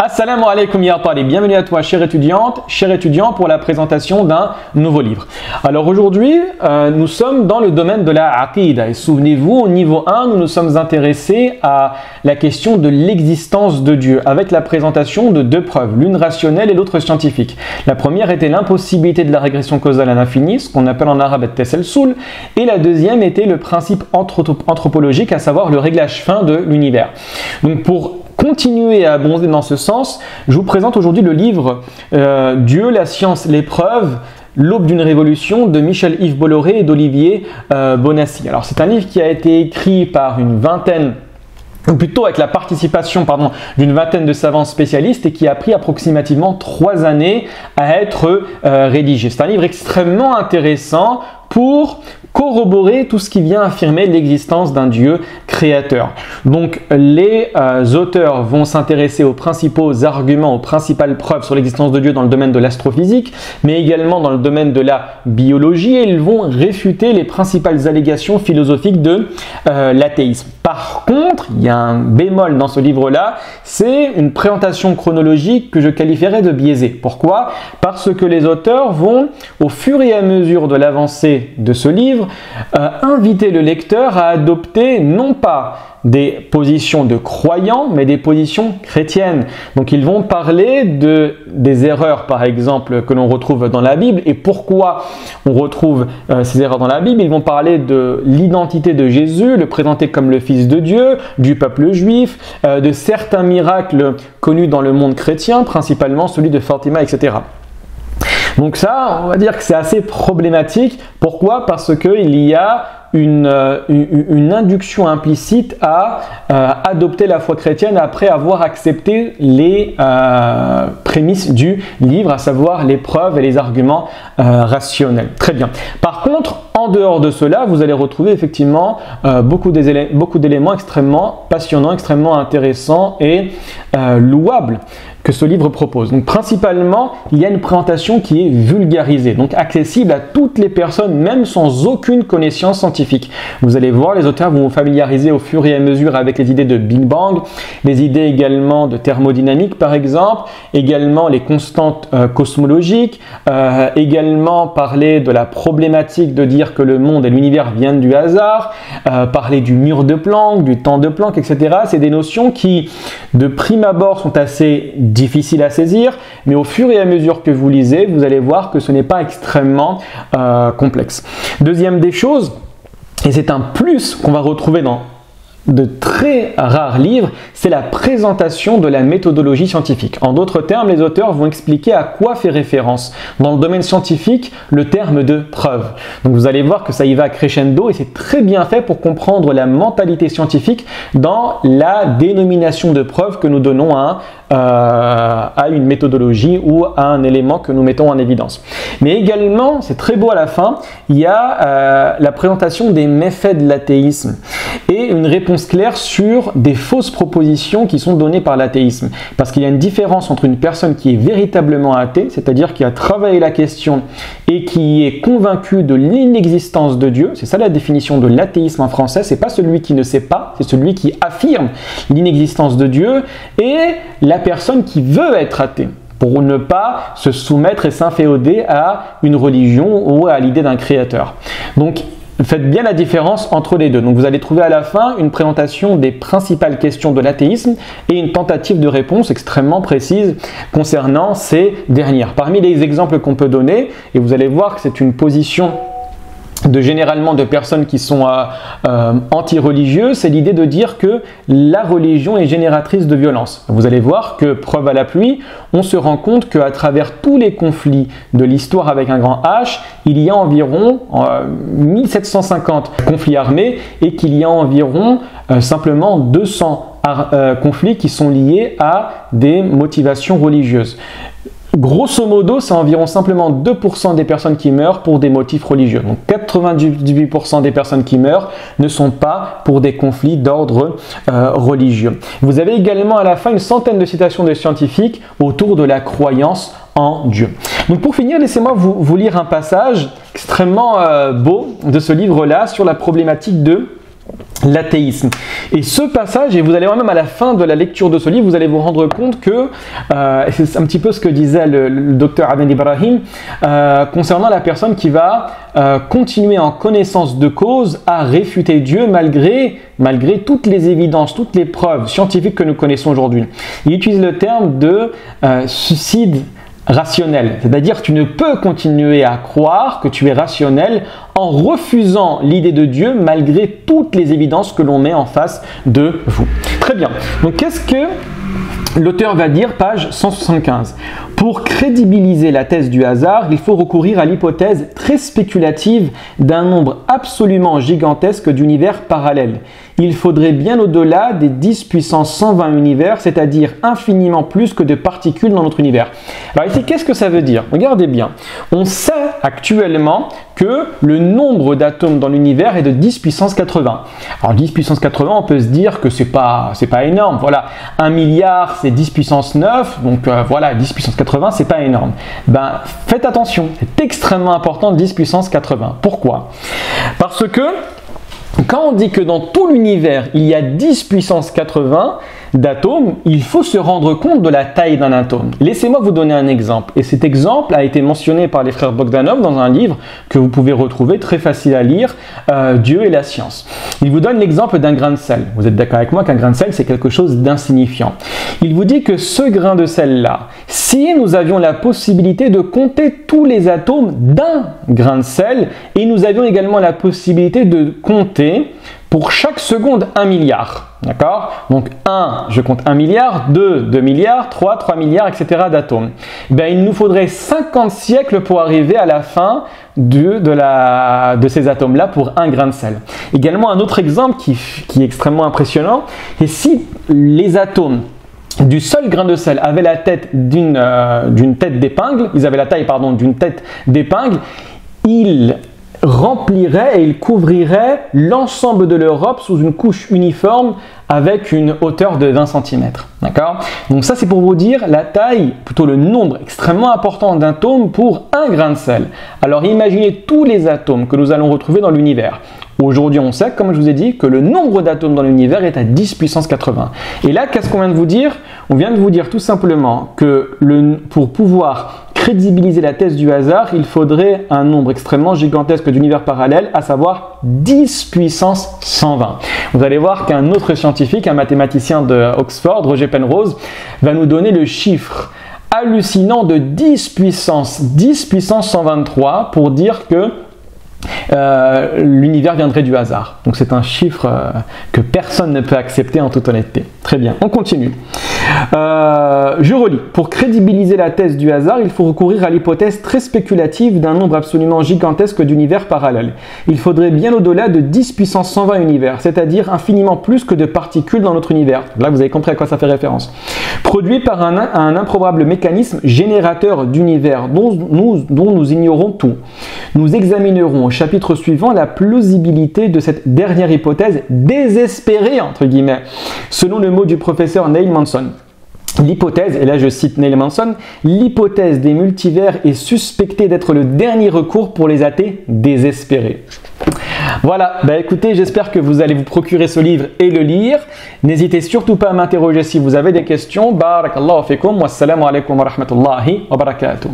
Assalamu alaikum ya talib, bienvenue à toi chère étudiante, cher étudiant pour la présentation d'un nouveau livre. Alors aujourd'hui, nous sommes dans le domaine de la aqida et souvenez-vous, au niveau 1, nous nous sommes intéressés à la question de l'existence de Dieu avec la présentation de deux preuves, l'une rationnelle et l'autre scientifique. La première était l'impossibilité de la régression causale à l'infini, ce qu'on appelle en arabe at-tasalsul, et la deuxième était le principe anthropologique, à savoir le réglage fin de l'univers. Donc pour continuer à abonder dans ce sens, je vous présente aujourd'hui le livre Dieu, la science, l'épreuve, l'aube d'une révolution de Michel-Yves Bolloré et d'Olivier Bonassi. Alors c'est un livre qui a été écrit par une vingtaine, ou plutôt avec la participation d'une vingtaine de savants spécialistes et qui a pris approximativement 3 années à être rédigé. C'est un livre extrêmement intéressant pour corroborer tout ce qui vient affirmer l'existence d'un Dieu créateur. Donc les auteurs vont s'intéresser aux principaux arguments, aux principales preuves sur l'existence de Dieu dans le domaine de l'astrophysique, mais également dans le domaine de la biologie, et ils vont réfuter les principales allégations philosophiques de l'athéisme. Par contre, il y a un bémol dans ce livre-là, c'est une présentation chronologique que je qualifierais de biaisée. Pourquoi? Parce que les auteurs vont, au fur et à mesure de l'avancée de ce livre, inviter le lecteur à adopter non pas des positions de croyants, mais des positions chrétiennes. Donc ils vont parler des erreurs, par exemple, que l'on retrouve dans la Bible. Et pourquoi on retrouve ces erreurs dans la Bible? Ils vont parler de l'identité de Jésus, le présenter comme le Fils de Dieu, du peuple juif, de certains miracles connus dans le monde chrétien, principalement celui de Fatima, etc. Donc ça, on va dire que c'est assez problématique. Pourquoi? Parce qu'il y a une induction implicite à adopter la foi chrétienne après avoir accepté les prémices du livre, à savoir les preuves et les arguments rationnels. Très bien. Par contre, en dehors de cela, vous allez retrouver effectivement beaucoup d'éléments extrêmement passionnants, extrêmement intéressants et louables que ce livre propose. Donc principalement, il y a une présentation qui est vulgarisée, donc accessible à toutes les personnes, même sans aucune connaissance scientifique. Vous allez voir, les auteurs vont vous familiariser au fur et à mesure avec les idées de Big Bang, les idées également de thermodynamique par exemple, également les constantes cosmologiques, également parler de la problématique de dire que le monde et l'univers viennent du hasard, parler du mur de Planck, du temps de Planck, etc. C'est des notions qui, de prime abord, sont assez difficile à saisir, mais au fur et à mesure que vous lisez, vous allez voir que ce n'est pas extrêmement complexe. Deuxième des choses, et c'est un plus qu'on va retrouver dans de très rares livres, c'est la présentation de la méthodologie scientifique. En d'autres termes, les auteurs vont expliquer à quoi fait référence dans le domaine scientifique le terme de preuve. Donc vous allez voir que ça y va crescendo et c'est très bien fait pour comprendre la mentalité scientifique dans la dénomination de preuve que nous donnons à une méthodologie ou à un élément que nous mettons en évidence. Mais également, c'est très beau à la fin, il y a la présentation des méfaits de l'athéisme et une réponse claire sur des fausses propositions qui sont données par l'athéisme. Parce qu'il y a une différence entre une personne qui est véritablement athée, c'est-à-dire qui a travaillé la question et qui est convaincue de l'inexistence de Dieu, c'est ça la définition de l'athéisme en français, c'est pas celui qui ne sait pas, c'est celui qui affirme l'inexistence de Dieu, et la personne qui veut être athée, pour ne pas se soumettre et s'inféoder à une religion ou à l'idée d'un créateur. Donc, faites bien la différence entre les deux. Donc vous allez trouver à la fin une présentation des principales questions de l'athéisme et une tentative de réponse extrêmement précise concernant ces dernières. Parmi les exemples qu'on peut donner, et vous allez voir que c'est une position généralement de personnes qui sont anti-religieuses, c'est l'idée de dire que la religion est génératrice de violence. Vous allez voir que, preuve à la pluie, on se rend compte qu'à travers tous les conflits de l'histoire avec un grand H, il y a environ 1750 conflits armés et qu'il y a environ simplement 200 conflits qui sont liés à des motivations religieuses. Grosso modo, c'est environ simplement 2% des personnes qui meurent pour des motifs religieux. Donc 98% des personnes qui meurent ne sont pas pour des conflits d'ordre religieux. Vous avez également à la fin une centaine de citations de scientifiques autour de la croyance en Dieu. Donc pour finir, laissez-moi vous lire un passage extrêmement beau de ce livre-là sur la problématique de l'athéisme. Et ce passage, et vous allez voir même à la fin de la lecture de ce livre, vous allez vous rendre compte que, c'est un petit peu ce que disait le docteur Adnan Ibrahim, concernant la personne qui va continuer en connaissance de cause à réfuter Dieu malgré toutes les évidences, toutes les preuves scientifiques que nous connaissons aujourd'hui. Il utilise le terme de suicide rationnel, c'est-à-dire tu ne peux continuer à croire que tu es rationnel en refusant l'idée de Dieu malgré toutes les évidences que l'on met en face de vous. Très bien, donc qu'est-ce que l'auteur va dire, page 175. Pour crédibiliser la thèse du hasard, il faut recourir à l'hypothèse très spéculative d'un nombre absolument gigantesque d'univers parallèles. Il faudrait bien au-delà des 10 puissance 120 univers, c'est-à-dire infiniment plus que de particules dans notre univers. Alors ici, qu'est-ce que ça veut dire? Regardez bien. On sait actuellement que le nombre d'atomes dans l'univers est de 10 puissance 80. Alors 10 puissance 80, on peut se dire que c'est pas énorme. Voilà, 1 milliard, c'est 10 puissance 9, donc voilà, 10 puissance 80, c'est pas énorme. Ben, faites attention, c'est extrêmement important 10 puissance 80. Pourquoi? Parce que quand on dit que dans tout l'univers, il y a 10 puissance 80 d'atomes, il faut se rendre compte de la taille d'un atome. Laissez-moi vous donner un exemple. Et cet exemple a été mentionné par les frères Bogdanov dans un livre que vous pouvez retrouver, très facile à lire, Dieu et la science. Il vous donne l'exemple d'un grain de sel. Vous êtes d'accord avec moi qu'un grain de sel, c'est quelque chose d'insignifiant. Il vous dit que ce grain de sel-là, si nous avions la possibilité de compter tous les atomes d'un grain de sel, et nous avions également la possibilité de compter pour chaque seconde 1 milliard. D'accord? Donc 1, je compte 1 milliard, 2, 2 milliards, 3, 3 milliards, etc. d'atomes. Ben, il nous faudrait 50 siècles pour arriver à la fin de ces atomes-là pour un grain de sel. Également, un autre exemple qui est extrêmement impressionnant, et si les atomes du seul grain de sel avaient la tête d'une tête d'épingle, ils avaient la taille, pardon, d'une tête d'épingle, ils remplirait et il couvrirait l'ensemble de l'Europe sous une couche uniforme avec une hauteur de 20 cm. D'accord? Donc ça, c'est pour vous dire la taille, plutôt le nombre extrêmement important d'atomes pour un grain de sel. Alors imaginez tous les atomes que nous allons retrouver dans l'univers. Aujourd'hui, on sait, comme je vous ai dit, que le nombre d'atomes dans l'univers est à 10 puissance 80. Et là, qu'est-ce qu'on vient de vous dire? On vient de vous dire tout simplement que pour pouvoir crédibiliser la thèse du hasard, il faudrait un nombre extrêmement gigantesque d'univers parallèles, à savoir 10 puissance 120. Vous allez voir qu'un autre scientifique, un mathématicien de Oxford, Roger Penrose, va nous donner le chiffre hallucinant de 10 puissance 123 pour dire que l'univers viendrait du hasard. Donc c'est un chiffre que personne ne peut accepter en toute honnêteté. Très bien, on continue. Je relis. Pour crédibiliser la thèse du hasard, il faut recourir à l'hypothèse très spéculative d'un nombre absolument gigantesque d'univers parallèles. Il faudrait bien au-delà de 10 puissance 120 univers, c'est-à-dire infiniment plus que de particules dans notre univers. Là, vous avez compris à quoi ça fait référence. Produit par un improbable mécanisme générateur d'univers dont nous ignorons tout. Nous examinerons au chapitre suivant la plausibilité de cette dernière hypothèse désespérée, entre guillemets, selon le mot du professeur Neil Manson. L'hypothèse, et là je cite Neil Manson, l'hypothèse des multivers est suspectée d'être le dernier recours pour les athées désespérés. Voilà, bah écoutez, j'espère que vous allez vous procurer ce livre et le lire. N'hésitez surtout pas à m'interroger si vous avez des questions. Barakallahu fikum, wassalamu alaikum wa rahmatullahi wa barakatuh.